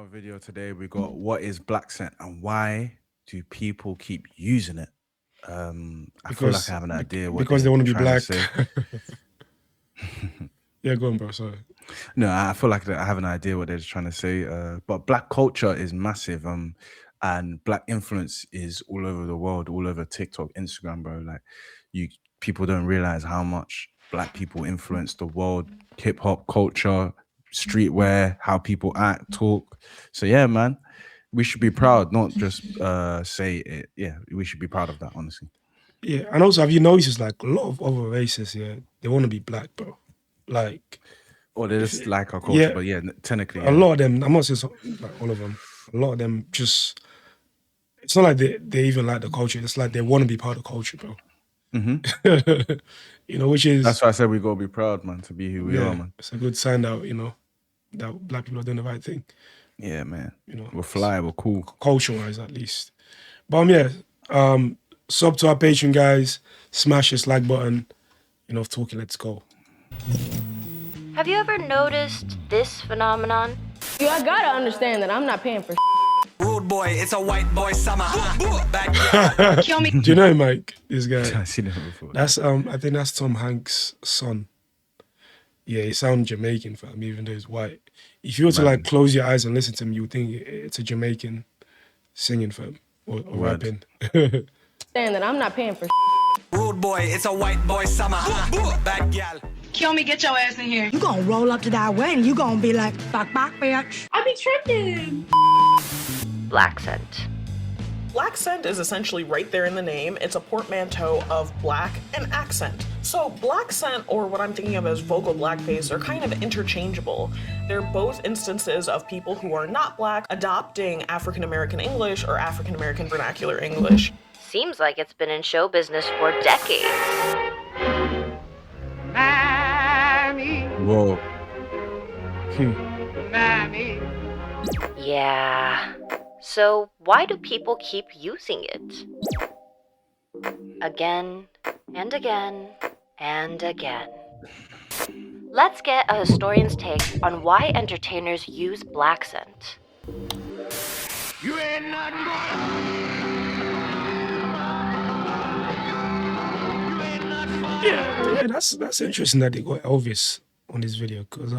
another video today. We got what is Blaccent and why do people keep using it? I feel like I have an idea what because they want to be black. say. Yeah, go on, bro. Sorry. No, I feel like I have an idea what they're trying to say. But black culture is massive. And black influence is all over the world, all over TikTok, Instagram, bro. Like, people don't realize how much black people influence the world, hip hop culture, streetwear, how people act, talk. So yeah, man, we should be proud, not just say it. Yeah, we should be proud of that, honestly. Yeah, and also, have you noticed, like, a lot of other races, yeah, they want to be black, bro. Like, or they just like our culture, but yeah, technically, a lot of them. I'm not saying like all of them. A lot of them just. It's not like they even like the culture. It's like they want to be part of the culture, bro. Mm-hmm. You know, which is. That's why I said we gotta be proud, man, to be who we are, man. It's a good sign that that black people are doing the right thing. Yeah, man. You know, we're fly, we're cool, culture-wise at least. But sub to our Patreon, guys. Smash this like button. Enough talking. Let's go. Have you ever noticed this phenomenon? You gotta understand that I'm not paying for Rude boy, it's a white boy summer. Kill me. Do you know Mike? This guy. I've seen him before. That's I think that's Tom Hanks' son. Yeah, he sounds Jamaican, fam, even though he's white. If you were to like close your eyes and listen to him, you would think it's a Jamaican singing, fam, or rapping. Saying that I'm not paying for Rude boy, it's a white boy summer. Bad gal. Kill me, get your ass in here. You gonna roll up to that wedding, you gonna be like, fuck, bitch. I be tripping. Blaccent. Blaccent is essentially right there in the name. It's a portmanteau of black and accent. So Blaccent, or what I'm thinking of as vocal blackface, are kind of interchangeable. They're both instances of people who are not black adopting African American English or African American vernacular English. Seems like it's been in show business for decades. Whoa. Yeah. So why do people keep using it? Again and again and again. Let's get a historian's take on why entertainers use Blaccent. You ain't nothing Yeah, that's interesting that they got Elvis on this video because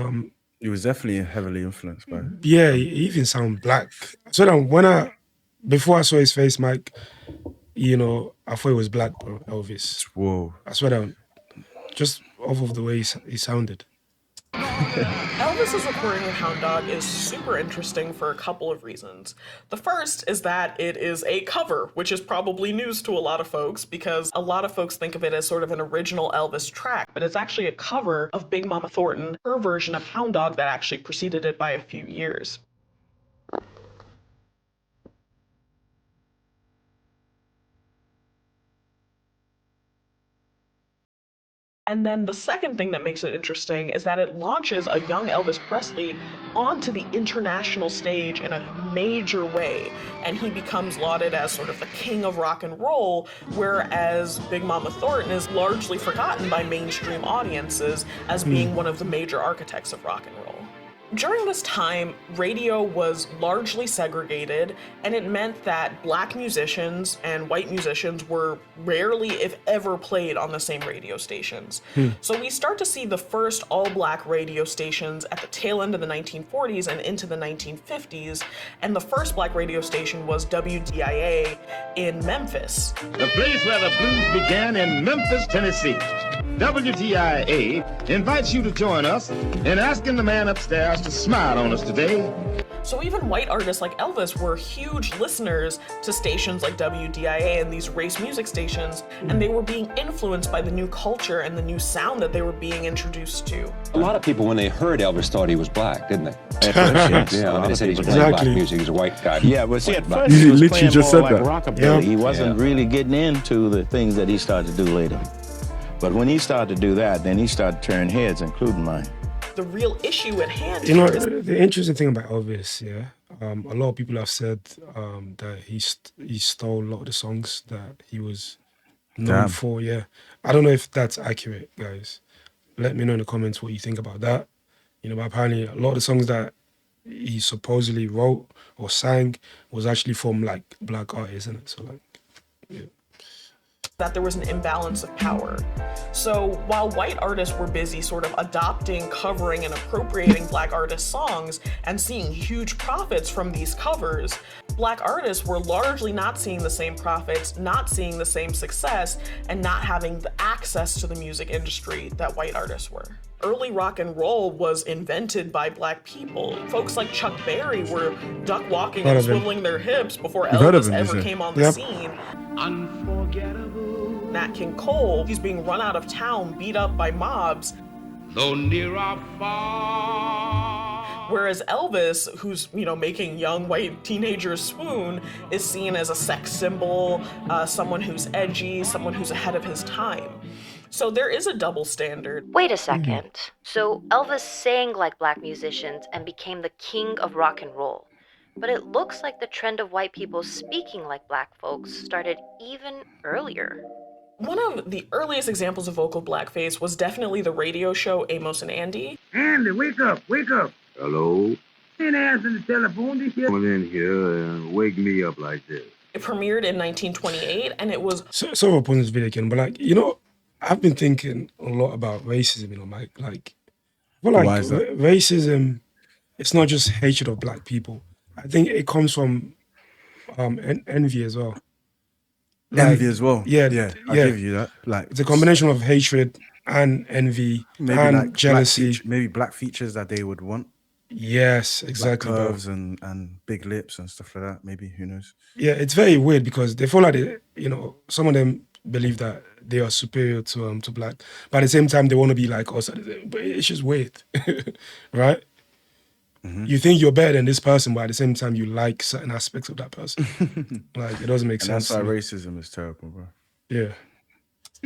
he was definitely heavily influenced by it. Yeah, he even sound black. So then before I saw his face, Mike, I thought he was black, bro, Elvis. Whoa. I swear down. Just off of the way he sounded. Elvis's recording of Hound Dog is super interesting for a couple of reasons. The first is that it is a cover, which is probably news to a lot of folks because a lot of folks think of it as sort of an original Elvis track, but it's actually a cover of Big Mama Thornton, her version of Hound Dog that actually preceded it by a few years. And then the second thing that makes it interesting is that it launches a young Elvis Presley onto the international stage in a major way. And he becomes lauded as sort of the king of rock and roll, whereas Big Mama Thornton is largely forgotten by mainstream audiences as being one of the major architects of rock and roll. During this time, radio was largely segregated, and it meant that black musicians and white musicians were rarely, if ever, played on the same radio stations. So we start to see the first all-black radio stations at the tail end of the 1940s and into the 1950s, and the first black radio station was WDIA in Memphis. The place where the blues began in Memphis, Tennessee. WTIA invites you to join us in asking the man upstairs to smile on us today. So even white artists like Elvis were huge listeners to stations like WDIA and these race music stations, and they were being influenced by the new culture and the new sound that they were being introduced to. A lot of people, when they heard Elvis, thought he was black, didn't they? Yeah, they said he was playing black music, he's a white guy. Yeah, but see, at first he was playing more like rockabilly. Yeah. He wasn't really getting into the things that he started to do later. But when he started to do that, then he started turning heads, including mine. The real issue at hand is... The interesting thing about Elvis, a lot of people have said that he stole a lot of the songs that he was known for, I don't know if that's accurate, guys. Let me know in the comments what you think about that. But apparently a lot of the songs that he supposedly wrote or sang was actually from like black artists, isn't it? So like, yeah. That there was an imbalance of power. So while white artists were busy sort of adopting, covering, and appropriating black artists' songs and seeing huge profits from these covers, black artists were largely not seeing the same profits, not seeing the same success, and not having the access to the music industry that white artists were. Early rock and roll was invented by black people. Folks like Chuck Berry were duck walking and swiveling their hips before Elvis ever came on the scene. Unforgettable. Nat King Cole, he's being run out of town, beat up by mobs. Though near or far. Whereas Elvis, who's, you know, making young white teenagers swoon, is seen as a sex symbol, someone who's edgy, someone who's ahead of his time. So there is a double standard. Wait a second. So Elvis sang like black musicians and became the king of rock and roll. But it looks like the trend of white people speaking like black folks started even earlier. One of the earliest examples of vocal blackface was definitely the radio show Amos and Andy. Andy, wake up, wake up. Hello? Ain't answering the telephone. This here. Come in here and wake me up like this. It premiered in 1928 and it was... So upon this video again, but like, you know, I've been thinking a lot about racism, you know, Mike. Like, well, like why is that? Racism, it's not just hatred of black people. I think it comes from envy as well. Like, Envy as well. Yeah, I give you that. Like, it's a combination of hatred and envy and like jealousy. Maybe black features that they would want. Yes, exactly. Like curves and big lips and stuff like that. Maybe, who knows? Yeah, it's very weird because they feel like they, you know, some of them believe that they are superior to black, but at the same time they want to be like us. But it's just weird, right? You think you're better than this person, but at the same time you like certain aspects of that person. Like, it doesn't make sense. That's why racism is terrible, bro. Yeah.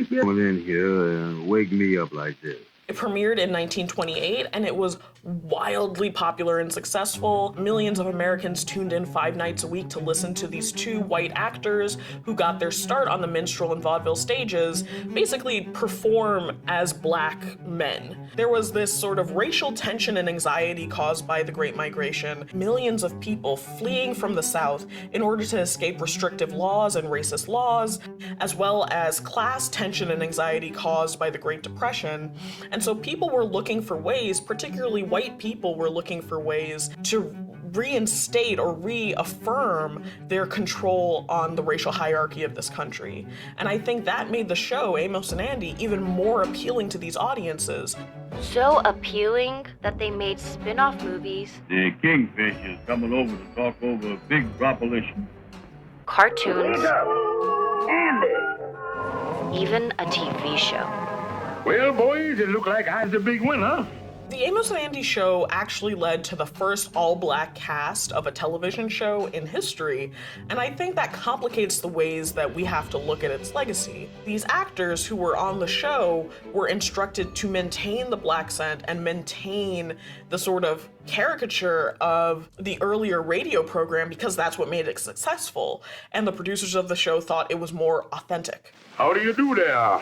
Come in here and wake me up like this. It premiered in 1928 and it was wildly popular and successful. Millions of Americans tuned in 5 nights a week to listen to these two white actors who got their start on the minstrel and vaudeville stages basically perform as black men. There was this sort of racial tension and anxiety caused by the Great Migration. Millions of people fleeing from the South in order to escape restrictive laws and racist laws, as well as class tension and anxiety caused by the Great Depression. And so people were looking for ways, particularly white people were looking for ways to reinstate or reaffirm their control on the racial hierarchy of this country. And I think that made the show, Amos and Andy, even more appealing to these audiences. So appealing that they made spin-off movies. The Kingfish is coming over to talk over a big proposition. Cartoons. Wake up, Andy. Even a TV show. Well, boys, it look like I was the big winner. The Amos and Andy show actually led to the first all-black cast of a television show in history, and I think that complicates the ways that we have to look at its legacy. These actors who were on the show were instructed to maintain the Blaccent and maintain the sort of caricature of the earlier radio program because that's what made it successful, and the producers of the show thought it was more authentic. How do you do there?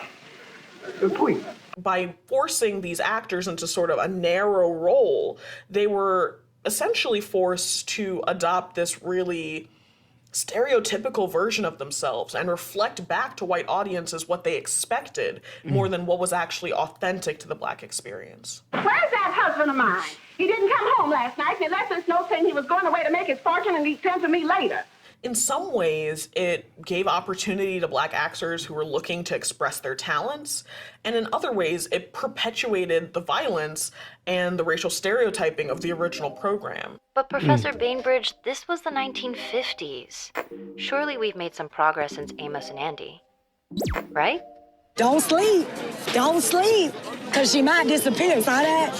Sweet. By forcing these actors into sort of a narrow role, they were essentially forced to adopt this really stereotypical version of themselves and reflect back to white audiences what they expected more than what was actually authentic to the black experience. Where's that husband of mine? He didn't come home last night. He left us note saying he was going away to make his fortune and he'd come to me later. In some ways, it gave opportunity to black actors who were looking to express their talents, and in other ways, it perpetuated the violence and the racial stereotyping of the original program. But Professor Bainbridge, this was the 1950s. Surely we've made some progress since Amos and Andy, right? Don't sleep. Don't sleep. Because she might disappear. Saw that?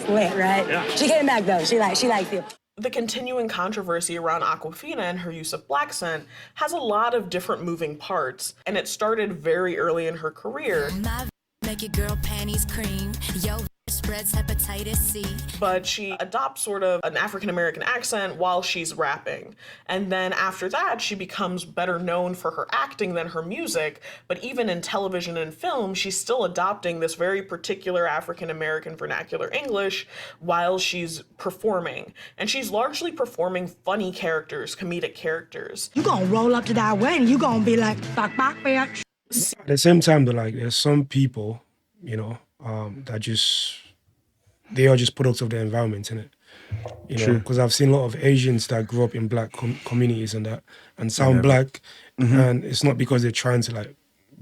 Sweat, right? Yeah. She came back, though. She likes you. The continuing controversy around Awkwafina and her use of Blaccent has a lot of different moving parts, and it started very early in her career. Make your girl panties cream. Yo, spreads hepatitis C. But she adopts sort of an African-American accent while she's rapping. And then after that, she becomes better known for her acting than her music. But even in television and film, she's still adopting this very particular African-American vernacular English while she's performing. And she's largely performing funny characters, comedic characters. You gonna roll up to that wedding, you gonna be like, "Bak bak bitch." At the same time, though, like, there's some people, you know, that they are just products of their environment, innit? You know, because I've seen a lot of Asians that grew up in black communities and sound black, and it's not because they're trying to like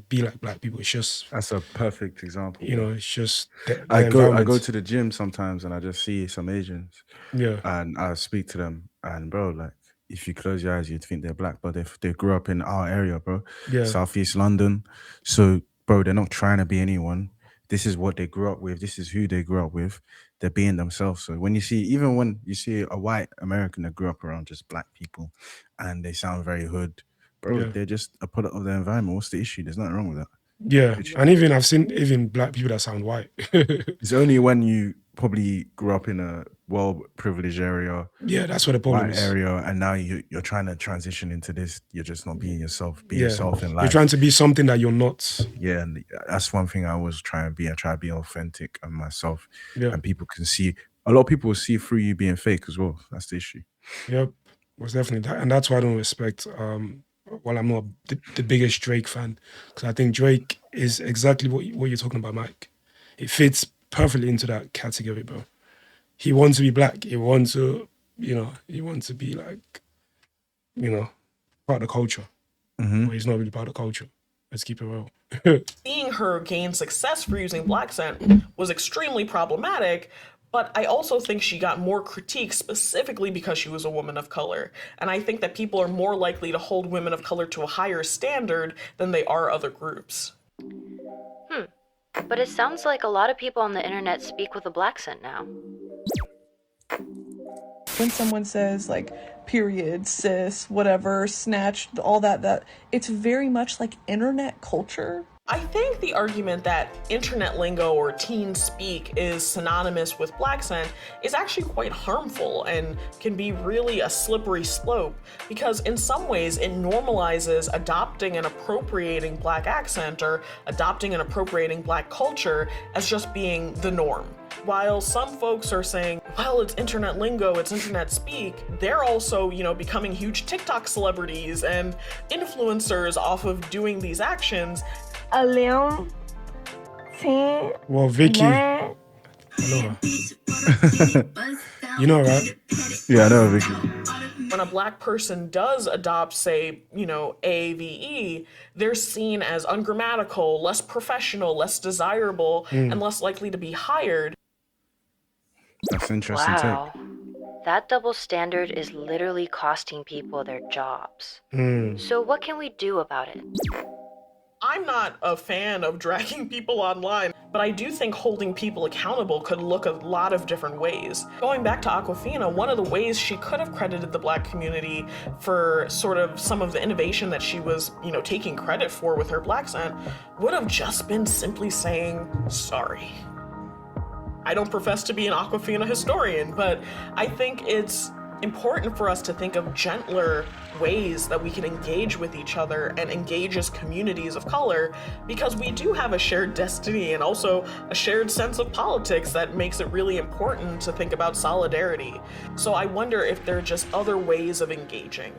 be like black people. It's just that's a perfect example. You know, it's just I go to the gym sometimes and I just see some Asians, and I speak to them, and bro, like, if you close your eyes, you'd think they're black, but they grew up in our area, bro, Southeast London. So, bro, they're not trying to be anyone. This is what they grew up with. This is who they grew up with. They're being themselves. So when you see a white American that grew up around just black people and they sound very hood, bro, they're just a product of their environment. What's the issue? There's nothing wrong with that. Yeah, and even I've seen black people that sound white. It's only when you probably grew up in a well-privileged area. Yeah, that's what the problem is. Area, and now you're trying to transition into this. You're just not being yourself. Be yourself in life. You're trying to be something that you're not. Yeah, and that's one thing I always try and be. I try to be authentic and myself. Yeah. And people can see. A lot of people will see through you being fake as well. That's the issue. Yep, most definitely. And that's why I don't respect... Well, I'm not the biggest Drake fan, because I think Drake is exactly what you're talking about, Mike. It fits perfectly into that category, bro. He wants to be black. He wants to be like, part of the culture. But he's not really part of the culture. Let's keep it real. Seeing her gain success for using Blaccent was extremely problematic, but I also think she got more critique specifically because she was a woman of color. And I think that people are more likely to hold women of color to a higher standard than they are other groups. But it sounds like a lot of people on the internet speak with a Blaccent now. When someone says like period, cis, whatever, snatched, all that it's very much like internet culture. I think the argument that internet lingo or teen speak is synonymous with Blaccent is actually quite harmful and can be really a slippery slope, because in some ways it normalizes adopting and appropriating black accent or adopting and appropriating black culture as just being the norm. While some folks are saying, well, it's internet lingo, it's internet speak, they're also, becoming huge TikTok celebrities and influencers off of doing these actions. 11, 10. Well, Vicky, I know her. You know, right? Yeah, I know Vicky. When a black person does adopt, say, AVE, they're seen as ungrammatical, less professional, less desirable, and less likely to be hired. That's interesting. Wow. That double standard is literally costing people their jobs. So what can we do about it? I'm not a fan of dragging people online, but I do think holding people accountable could look a lot of different ways. Going back to Awkwafina, one of the ways she could have credited the black community for sort of some of the innovation that she was, taking credit for with her Blaccent would have just been simply saying, sorry. I don't profess to be an Awkwafina historian, but I think it's important for us to think of gentler ways that we can engage with each other and engage as communities of color, because we do have a shared destiny and also a shared sense of politics that makes it really important to think about solidarity. So I wonder if there are just other ways of engaging.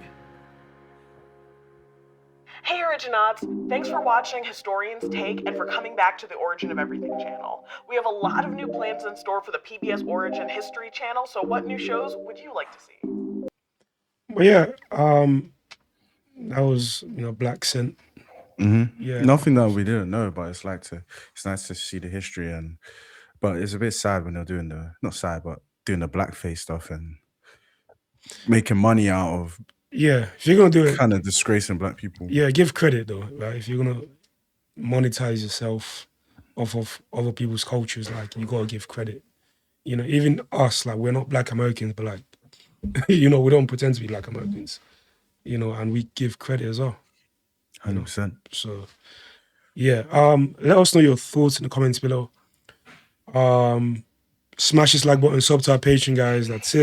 Hey Originauts, thanks for watching Historian's Take and for coming back to the Origin of Everything channel. We have a lot of new plans in store for the PBS Origin History channel, so what new shows would you like to see? Well, yeah, that was, Blaccent. Yeah. Nothing that we didn't know, but it's nice to see the history, but it's a bit sad when they're doing doing the blackface stuff and making money out of. Yeah, if you're gonna do it, kind of disgracing black people. Yeah, give credit though, right? If you're gonna monetize yourself off of other people's cultures, like, you gotta give credit. Even us, like, we're not Black Americans, but like, we don't pretend to be Black Americans, and we give credit as well. 100%. So, yeah. Let us know your thoughts in the comments below. Smash this like button, sub to our Patreon, guys. That's it.